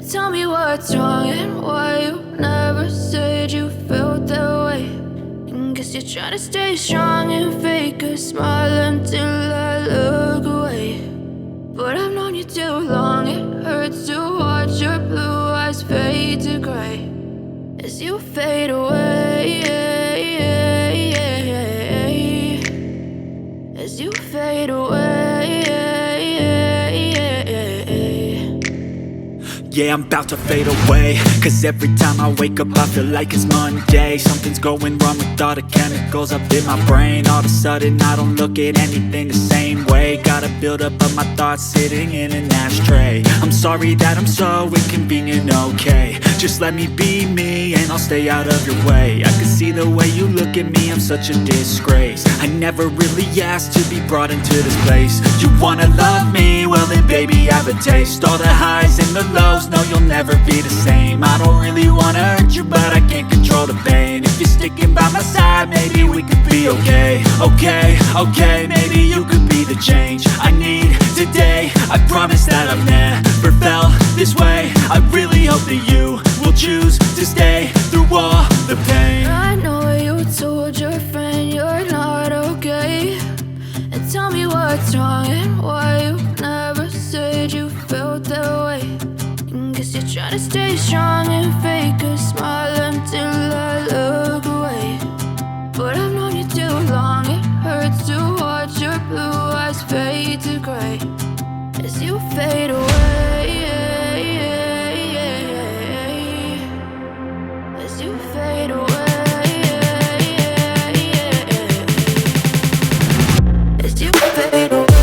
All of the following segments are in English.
Tell me what's wrong and why you never said you felt that way. And guess you're trying to stay strong and fake a smile until I look away. But I've known you too long, it hurts to watch your blue eyes fade to gray as you fade away, as you fade away. Yeah, I'm about to fade away, cause every time I wake up I feel like it's Monday. Something's going wrong with all the chemicals up in my brain. All of a sudden I don't look at anything the same way. Got a build up of my thoughts sitting in an ashtray. I'm sorry that I'm so inconvenient, okay. Just let me be me and I'll stay out of your way. I can see the way you look at me, I'm such a disgrace. I never really asked to be brought into this place. You wanna love me? Well then baby have a taste. All the highs and the lows, no you'll never be the same. I don't really wanna hurt you but I can't control the pain. If you're sticking by my side, maybe we could be okay. Okay, maybe you could be the change I need today. I promise that I've never felt this way. I really hope that you will choose to stay through all the pain. I know you told your friend you're not okay. And tell me what's wrong and why you never said you felt that way. And guess you're trying to stay strong and fake a smile until I look away. But I've known you too long, it hurts to watch your blue eyes fade to gray as you fade away, as you fade away. As you fade away.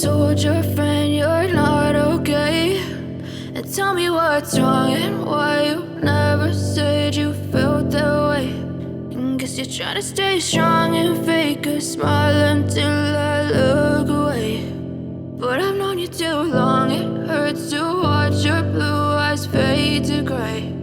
told your friend you're not okay. And tell me what's wrong and why you never said you felt that way. And guess you're trying to stay strong and fake a smile until I look away. But I've known you too long, it hurts to watch your blue eyes fade to gray.